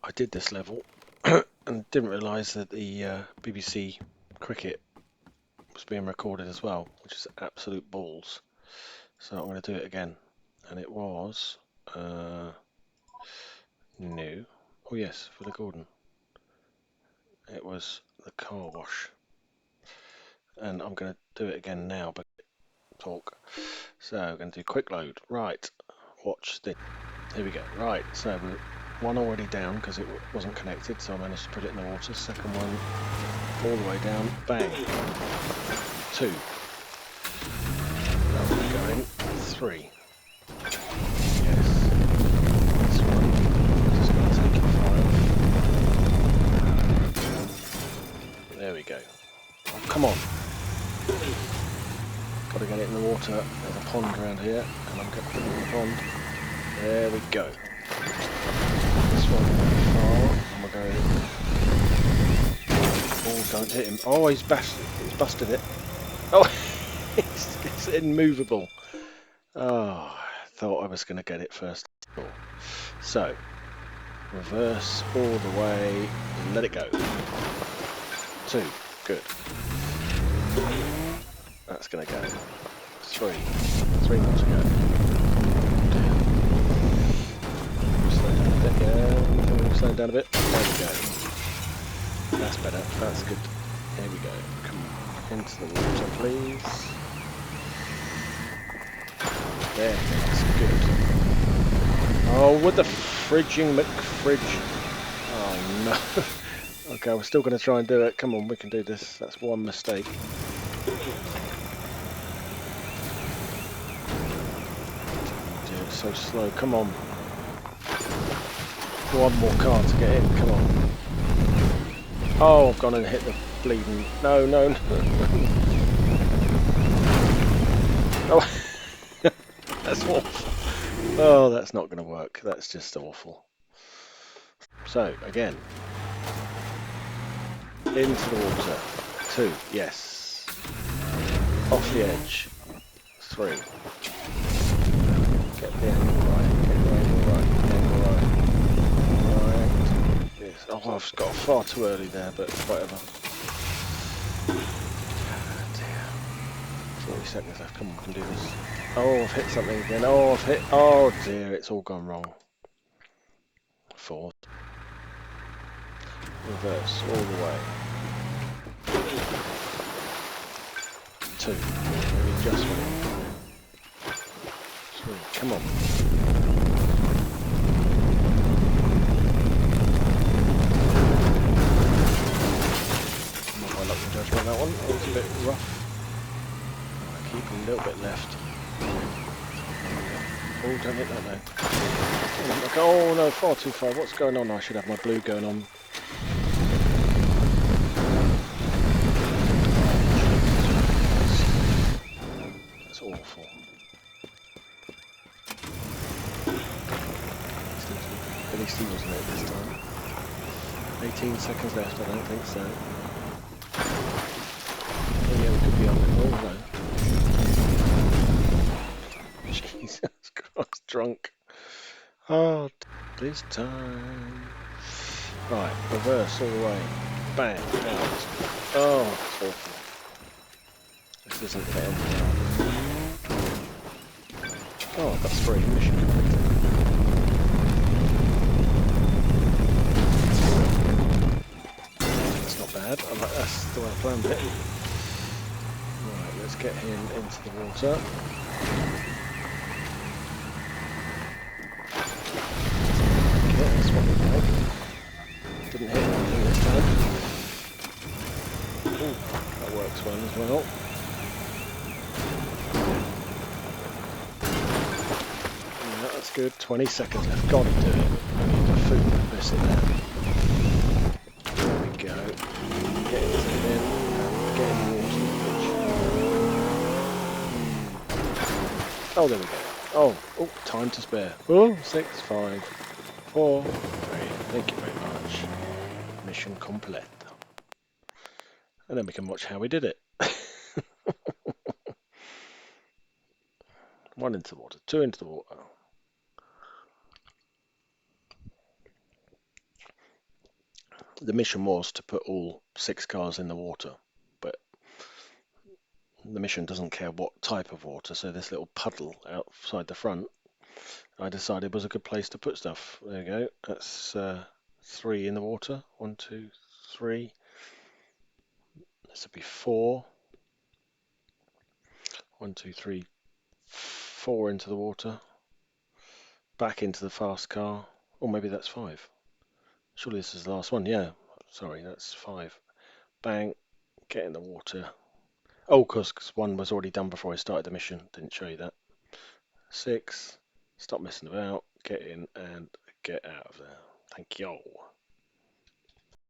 I did this level and didn't realise that the BBC cricket was being recorded as well, which is absolute balls. So I'm going to do it again. And it was new. Oh yes, for the Gordon. It was the car wash. And I'm going to do it again now, but talk. So I'm going to do quick load. Right, watch this. Here we go. Right, so one already down because it wasn't connected, so I managed to put it in the water. Second one all the way down. Bang. 2. That one going. 3. Yes. This one. Just going to take it 5. There we go. Oh, come on. Got to get it in the water. There's a pond around here, and I'm going to put it in the pond. There we go. This one far, and we're going. Oh, don't hit him. Oh, he's busted it. Oh, it's immovable. Oh, I thought I was going to get it first. So, reverse all the way, let it go. 2, good. That's going to go. 3 more to go. Slow down a bit, yeah. Slow down a bit. There we go. That's better. That's good. There we go. Come on. Into the water, please. There, that's good. Oh, with the fridging McFridge. Oh no. Okay, we're still going to try and do it. Come on, we can do this. That's one mistake. Dude, it's so slow. Come on. One more car to get in. Come on. Oh, I've gone and hit the bleeding. No, no, no. Oh, that's awful. Oh, that's not going to work. That's just awful. So, again. Into the water. 2, yes. Off the edge. 3. Get the angle right. Get the angle right. Angle right. Right. Yes. Oh, I've got far too early there, but whatever. Ah, dear. 40 seconds left. Come on, we can do this. Oh, I've hit something again. Oh, I've hit. Oh dear, it's all gone wrong. 4. Reverse all the way. 2. Only just one. 3. Come on. Not my luck and judgment that one. That was a bit rough. Right, keep a little bit left. Oh, don't hit that though. Oh no, far too far. What's going on? I should have my blue going on. That's awful. At least he wasn't it this time. 18 seconds left, I don't think so. Oh yeah, we could be on it. Oh no. Jesus Christ, drunk. Oh, this time. Right, reverse all the way. Bang, out. Oh, it's awful. This isn't fair. Oh, I've got 3. Mission completed. That's not bad. That's the way I planned it. Right, let's get him into the water. Okay, that's what we like. Didn't hit anything this time. Ooh, that works well as well. Yeah, that's good. 20 seconds left. Gotta do it. I need to food this in there. There we go. Get into the bin. Get in the water. Oh, there we go. Oh, time to spare. Oh, 6, 5, 4, 3. Thank you very much. Mission complete. And then we can watch how we did it. 1 into the water, 2 into the water. The mission was to put all 6 cars in the water, but the mission doesn't care what type of water, so this little puddle outside the front, I decided was a good place to put stuff. There you go. That's 3 in the water. 1, 2, 3. This would be 4. 1, 2, 3, 4 into the water. Back into the fast car. Or maybe that's 5. Surely this is the last one. Yeah. Sorry, that's 5. Bang. Get in the water. Oh, because one was already done before I started the mission. Didn't show you that. 6. Stop messing about. Get in and get out of there. Thank you.